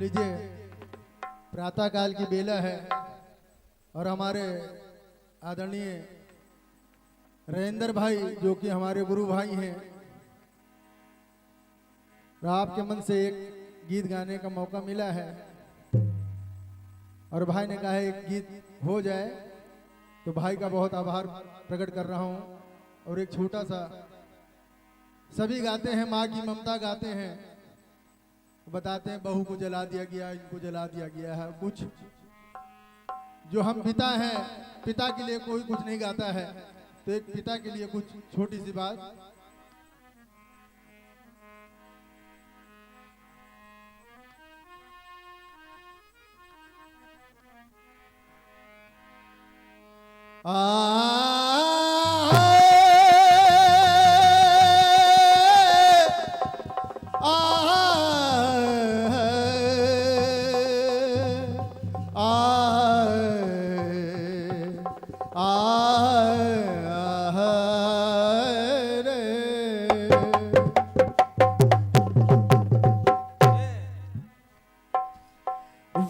लीजिए, प्रातः काल की बेला है और हमारे आदरणीय राजेंद्र भाई जो कि हमारे गुरु भाई हैं, आपके मन से एक गीत गाने का मौका मिला है और भाई ने कहा है एक गीत हो जाए, तो भाई का बहुत आभार प्रकट कर रहा हूं। और एक छोटा सा, सभी गाते हैं माँ की ममता गाते हैं, बताते हैं बहू को जला दिया गया, इनको जला दिया गया है। कुछ जो हम पिता हैं, पिता के लिए कोई कुछ नहीं गाता है, तो एक पिता के लिए कुछ छोटी सी बात।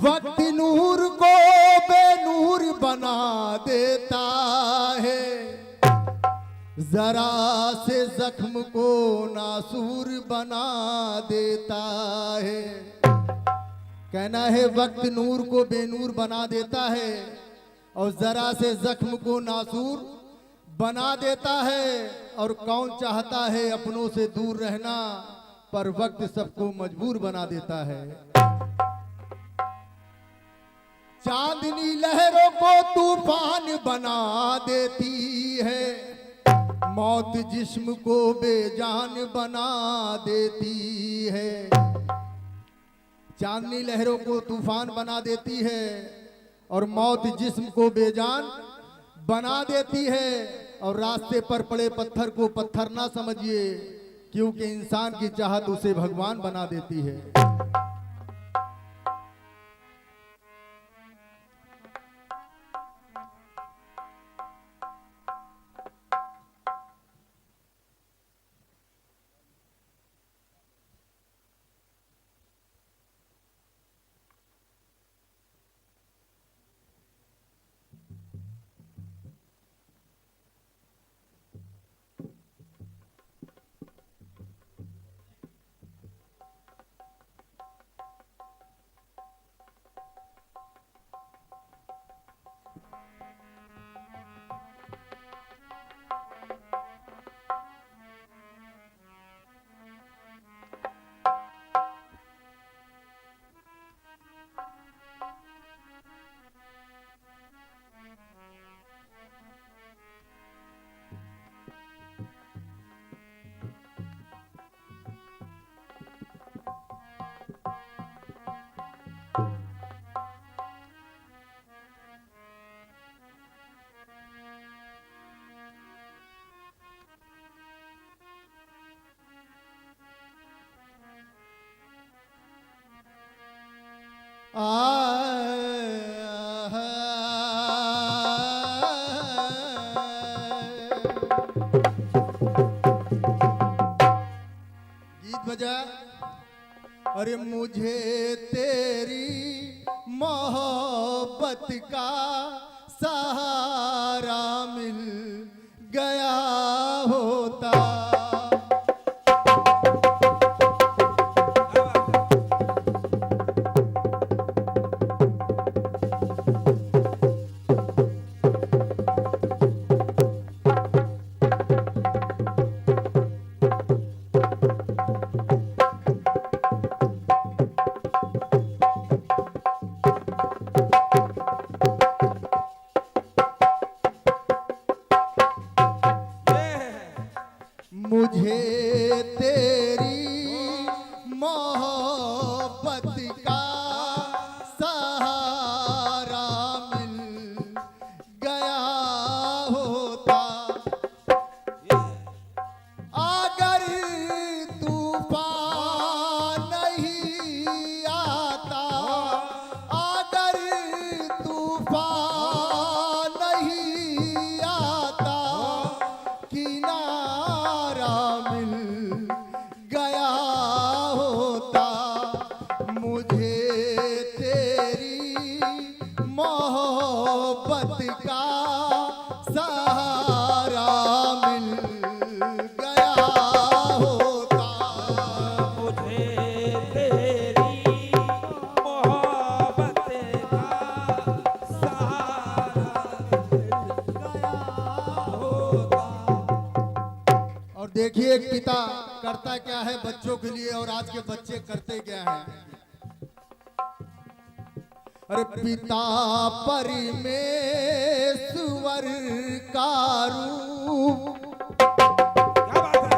वक्त नूर को बेनूर बना देता है, जरा से जख्म को नासूर बना देता है। कहना है वक्त नूर को बेनूर बना देता है और जरा से जख्म को नासूर बना देता है। और कौन चाहता है अपनों से दूर रहना, पर वक्त सबको मजबूर बना देता है। चांदनी लहरों को तूफान बना देती है, मौत जिस्म को बेजान बना देती है। चांदनी लहरों को तूफान बना देती है और मौत जिस्म को बेजान बना देती है। और रास्ते पर पड़े पत्थर को पत्थर ना समझिए, क्योंकि इंसान की चाहत उसे भगवान बना देती है। गीत बजा। अरे मुझे तेरी मोहब्बत का सहारा मिल गया होता, मोहब्बत का सहारा मिल गया होता, मुझे तेरी मोहब्बत का सहारा मिल गया होता। और देखिए एक पिता करता क्या है बच्चों के लिए और आज के बच्चे करते क्या हैं। अरे पिता परमेश्वर का रूप, क्या बात है।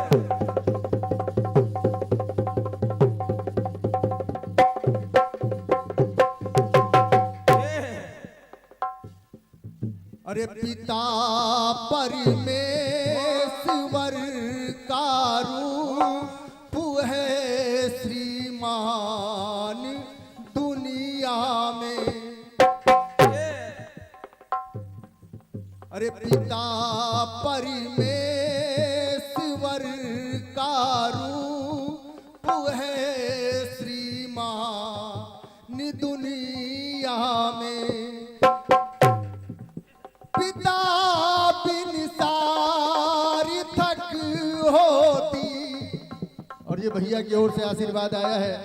अरे पिता परमेश्वर का रूप है श्रीमान दुनिया में। अरे पिता परमेश्वर का रूप है श्रीमान दुनिया में। पिता बिन सार्थक होती। और ये भैया की ओर से आशीर्वाद आया है,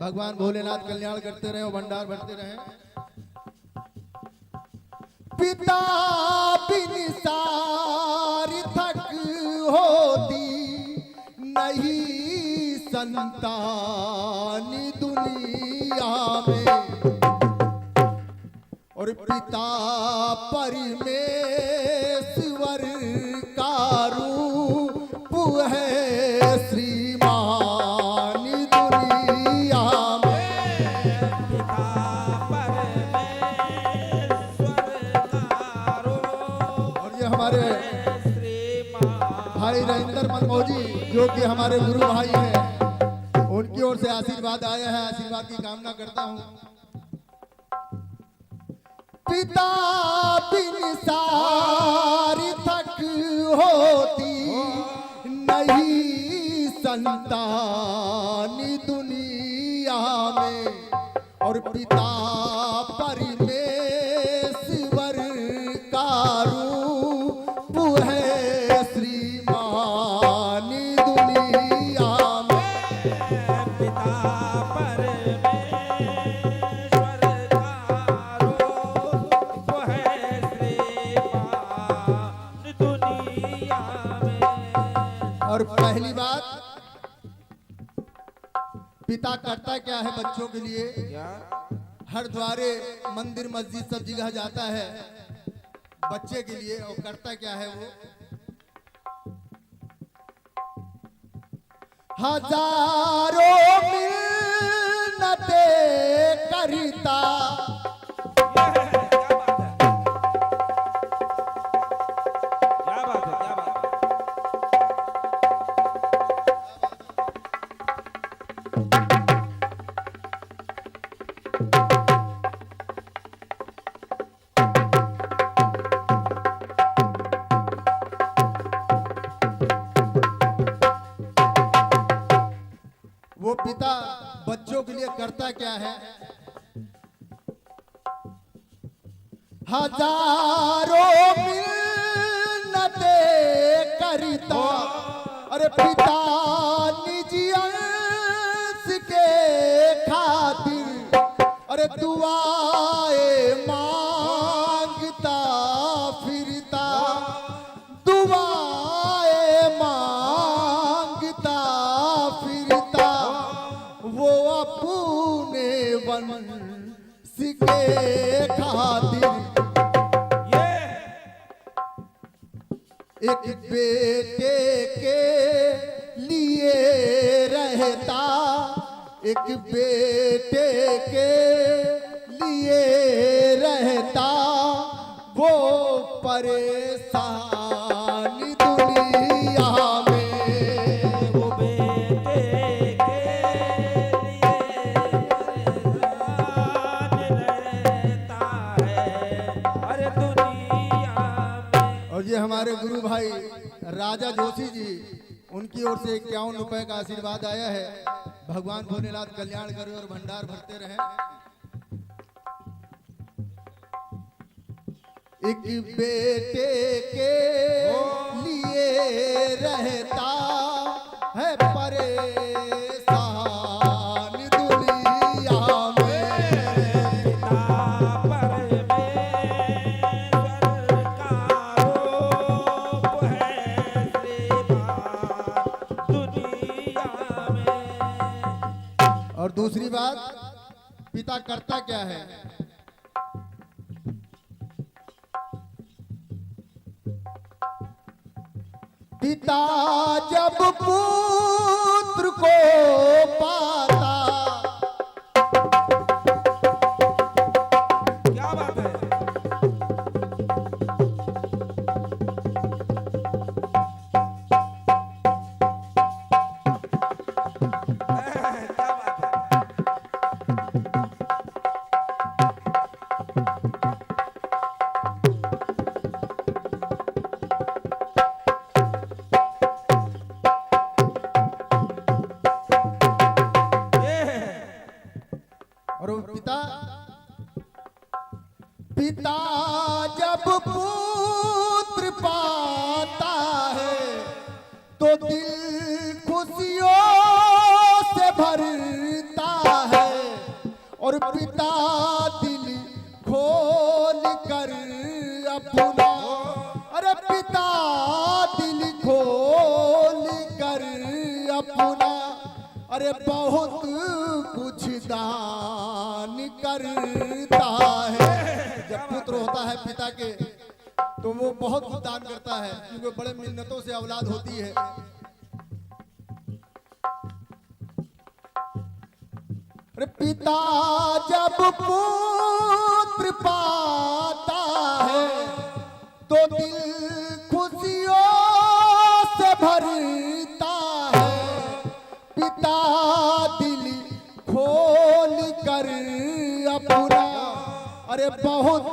भगवान भोलेनाथ कल्याण करते रहे और भंडार भरते रहे। पिता बिन सार्थक होती नहीं संतान दुनिया में। और पिता परमेश्वर का रूप है श्रीमान दुनिया में। पिता परमेश्वर का रूप और ये हमारे भाई रविंदर मनमोजी जो कि हमारे गुरु भाई हैं, उनकी ओर से आशीर्वाद आया है, आशीर्वाद की कामना करता हूँ। पिता बिन सार्थक होती नहीं संतान दुनिया में। और पिता परमेश्वर का रूप है श्रीमान दुनिया में। पिता परमेश्वर का रूप है श्रीमान दुनिया में। और पहली बात, पिता करता क्या है बच्चों के लिए। क्या हर द्वारे मंदिर मस्जिद सब जगह जाता है बच्चे के लिए, और करता क्या है वो। हजारों मिन्नतें करता। क्या बात है। क्या बात है। क्या बात है। वो पिता बच्चों के लिए करता क्या है। हजारों मिन्नतें करता। अरे पिता निजी अंश के खातिर अरे दुआएं मांगता फिरता। दुआएं मांगता फिरता। वो अपने वंश के खातिर एक बेटे के लिए रहता। एक बेटे के लिए रहता। वो परेशान दुनिया में। वो बेटे के लिए परेशान रहता है अरे दुनिया में। और ये हमारे गुरु भाई राजा जोशी जी, उनकी ओर से 51 रुपए का आशीर्वाद आया है। भगवान भोलेनाथ कल्याण करे और भंडार भरते रहे। एक बेटे के लिए रहता है परेशान दुनिया में। पिता परमेश्वर का रूप है श्रीमान दुनिया में। और दूसरी बात, पिता करता क्या है? पिता जब पुत्र को पाता, क्या बात है? क्या बात है? और वो पिता जब पुत्र पाता है तो दिल खुशियों से भरता है। और पिता दिल खोल कर अपना, अरे पिता दिल खोल कर अपना, अरे बहुत कुछ दान करता है। जब पुत्र होता है पिता के तो वो बहुत कुछ दान करता है, क्योंकि बड़े मिन्नतों से औलाद होती है। अरे पिता जब पुत्र पाता है तो दिल खुशियों से भरता है। पिता दिल खोल कर अपना, अरे बहुत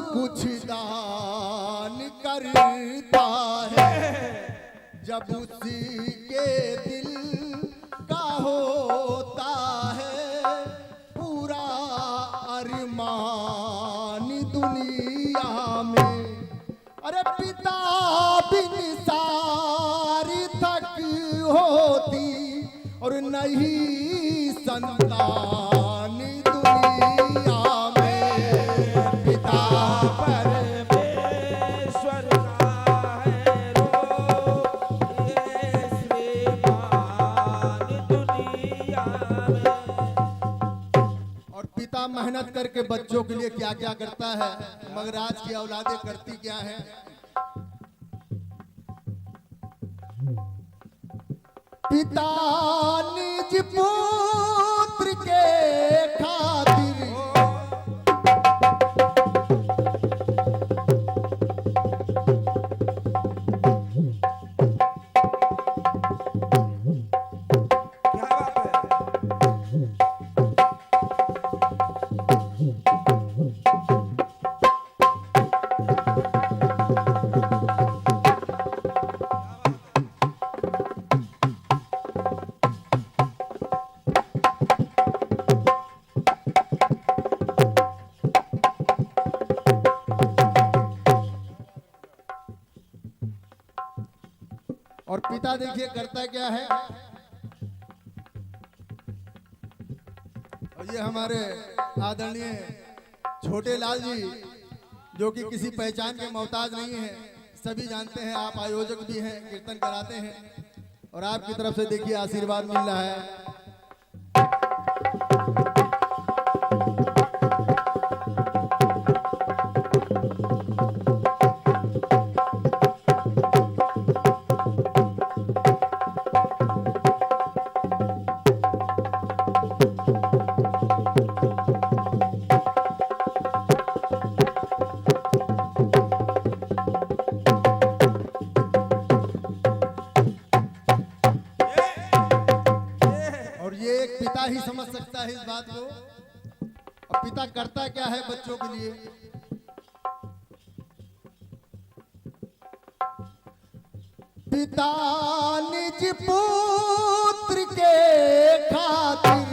कुछ दान करता है। जब उसी के दिल का होता है पूरा अरमान दुनिया में। अरे पिता बिन सारी थक होती और नहीं संतान दुनिया में। पिता परमेश्वर का है रूप ये श्रीमान दुनिया में। और पिता मेहनत करके बच्चों के लिए क्या क्या करता है, मगर आज की औलादें करती क्या है? पिता निज पुत्र के खातिर क्या बात है? और पिता देखिए करता क्या है। और ये हमारे आदरणीय छोटे लाल जी, जो कि किसी पहचान के मोहताज नहीं है, सभी जानते हैं, आप आयोजक भी हैं, कीर्तन कराते हैं, और आपकी तरफ से देखिए आशीर्वाद मिल रहा है। पिता ही समझ सकता है इस बात को। और पिता करता क्या है बच्चों के लिए? पिता निज पुत्र के खातिर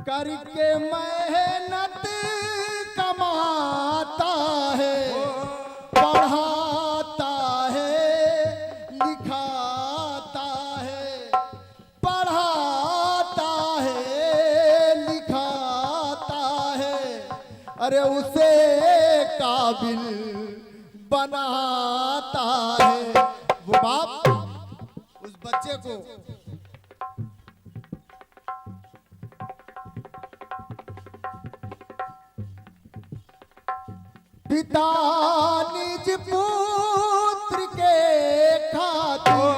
करके मेहनत कमाता है, पढ़ाता है, लिखाता है, पढ़ाता है, लिखाता है, अरे उसे काबिल बनाता है। वो बाप उस बच्चे को पिता निज पुत्र के खातिर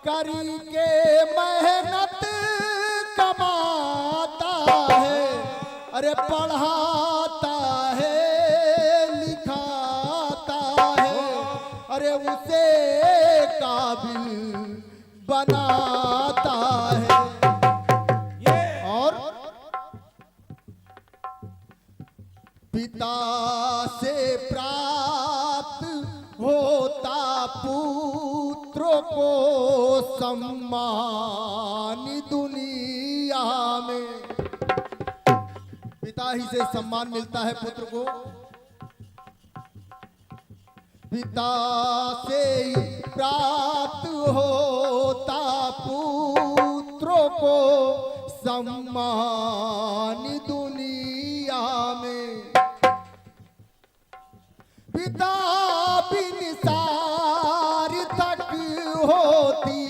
करके मेहनत कमाता है, अरे पढ़ाता है, लिखाता है, अरे उसे काबिल बनाता है। और पिता से प्राप्त होता पुत्रों को सम्मान दुनिया में। पिता ही से सम्मान मिलता है पुत्र को, पिता से ही प्राप्त होता पुत्रों को सम्मान दुनिया में। पिता बिन सार्थक होती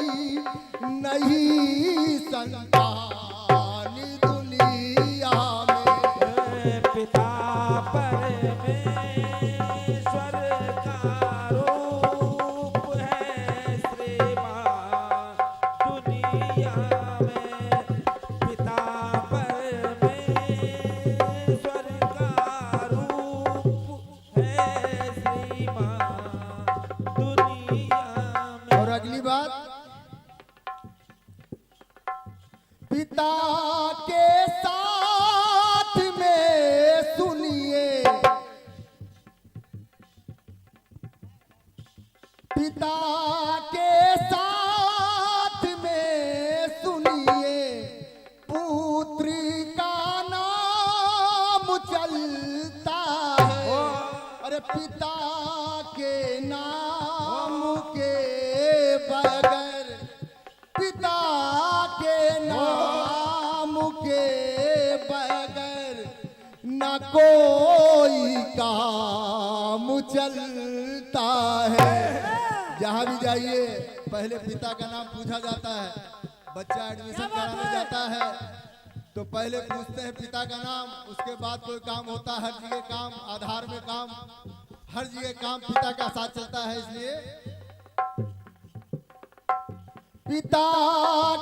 नहीं संतान दुनिया में। पिता परमेश्वर का रूप है श्रीमान दुनिया में। पिता परमेश्वर का रूप है श्रीमान दुनिया में। और अगली बात, पिता के साथ में सुनिए, पिता के साथ में सुनिए, पुत्र का नाम चलता है, अरे पिता के नाम के बगैर, पिता के नाम के बगैर न कोई काम चलता है। जहाँ भी जाइए पहले पिता का नाम पूछा जाता है। बच्चा एडमिशन कराने जाता है तो पहले पूछते हैं पिता का नाम, उसके बाद कोई काम होता है, हर जगह काम, आधार में काम, हर जगह काम पिता का साथ चलता है। इसलिए पिता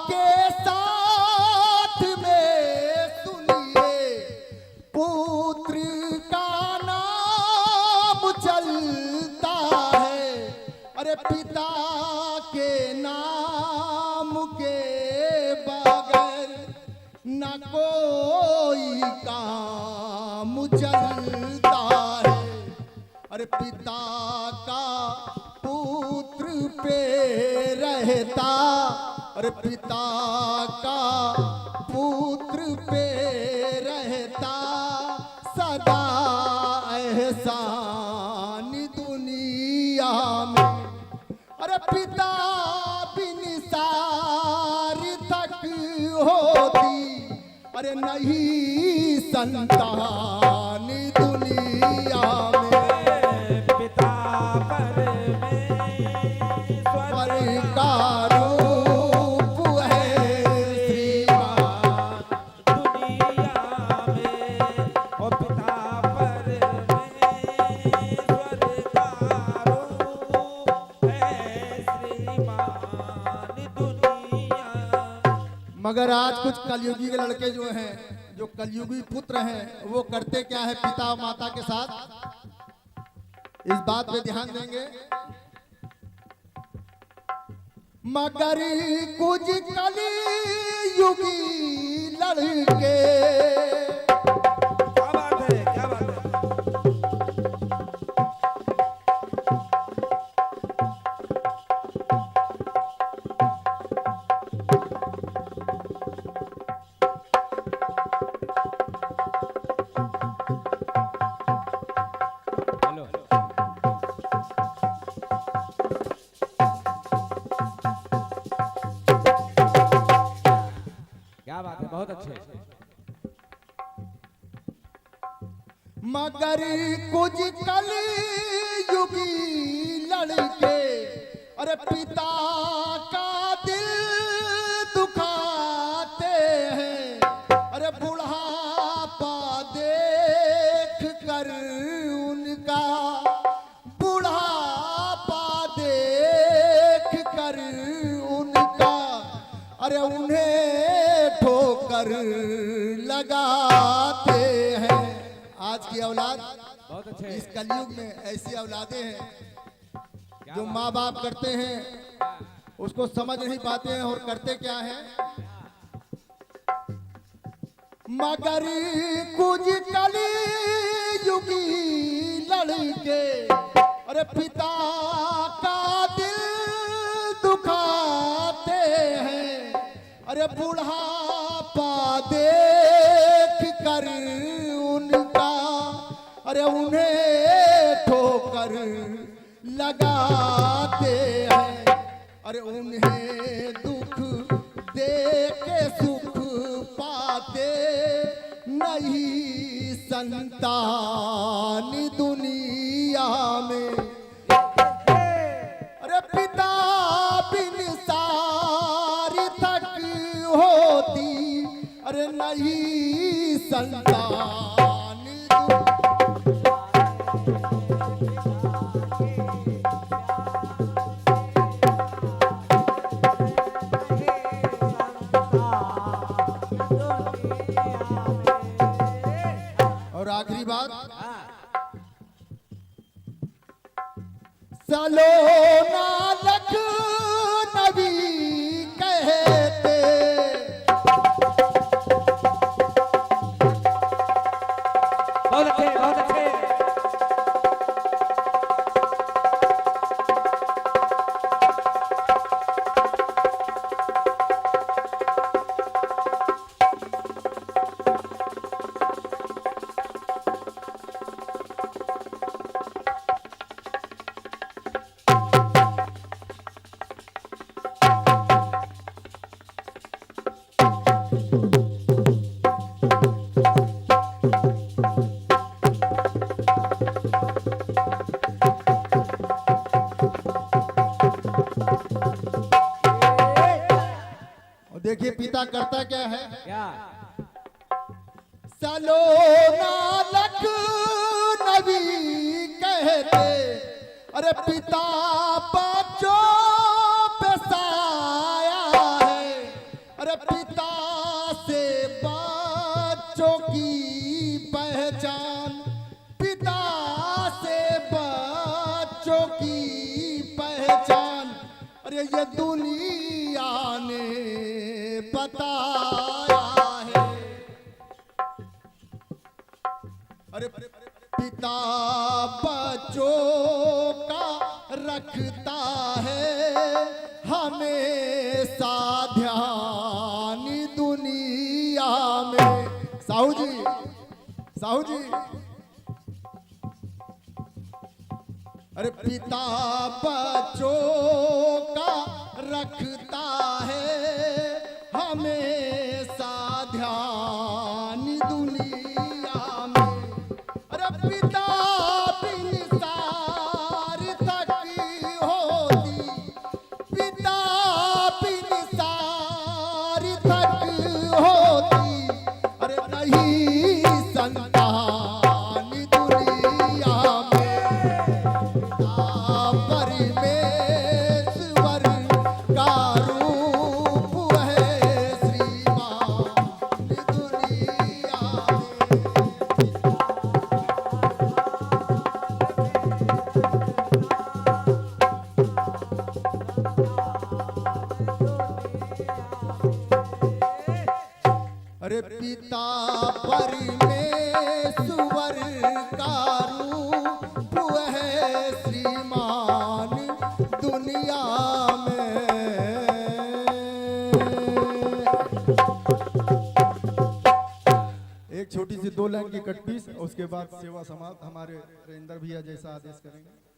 के साथ में सुनिए, पुत्र का नाम चलता है, अरे पिता के नाम के बगैर न कोई काम चलता है। अरे पिता का पुत्र पे रहता, अरे पिता का पुत्र पे रहता सदा एहसान दुनिया में। अरे पिता बिन सार्थक होती, अरे नहीं संतान दुनिया में। पिता परमेश्वर का रूप है श्रीमान दुनिया में। और पिता परमेश्वर का रूप है श्रीमान दुनिया। मगर आज कुछ कलयुगी के लड़के जो हैं, जो कलयुगी पुत्र हैं, वो करते क्या है पिता माता के साथ, इस बात पे ध्यान देंगे। मगर कुछ कलयुगी लड़के, क्या बात है, क्या बात है। अच्छे। मगर कुछ कल युगी लड़के अरे पिता का दिल दुखाते हैं। अरे बुढ़ापा देख कर उनका, बुढ़ापा देख कर उनका अरे उन्हें ठोकर लगाते हैं। आज की औलाद बहुत अच्छे। इस कलयुग में ऐसी औलादें हैं जो माँ बाप करते हैं उसको समझ नहीं पाते हैं और करते क्या है। मगर कुछ कली युगी लड़के अरे पिता का दिल दुखाते हैं। अरे बुढ़ापा देख कर उनका अरे उन्हें ठोकर लगाते हैं। अरे उन्हें दुख दे के सुख पाते नहीं संतान दुनिया में। अरे पिता बिन सार्थक होती अरे नहीं संतान। और आखिरी बात, सलोना लखनवी कहते बहुत अच्छे, बहुत अच्छे। और देखिए पिता करता क्या है। क्या? सलोना लखनवी कहते अरे पिता बच्चों पे साया है। अरे पिता से बच्चों की पहचान, पिता से बच्चों की पहचान अरे ये दुनिया ने बताया है। अरे पिता बच्चों का रखता है हमेशा ध्यान दुनिया में। साहू जी, साहू जी, अरे पिता बच्चों का रखता है हमेशा ध्यान दुनिया में। अरे पिता बिन सार्थक होती, पिता बिन सार्थक होती अरे नहीं संतान दुनिया में। परमेश्वर का रूप है श्रीमान दुनिया में। अरे पिता परमेश्वर का रूप है श्रीमान दुनिया में। एक छोटी सी 2 लाइन की कट पीस, उसके बाद सेवा समाप्त। हमारे रेंद्र भैया जैसा आदेश करेंगे।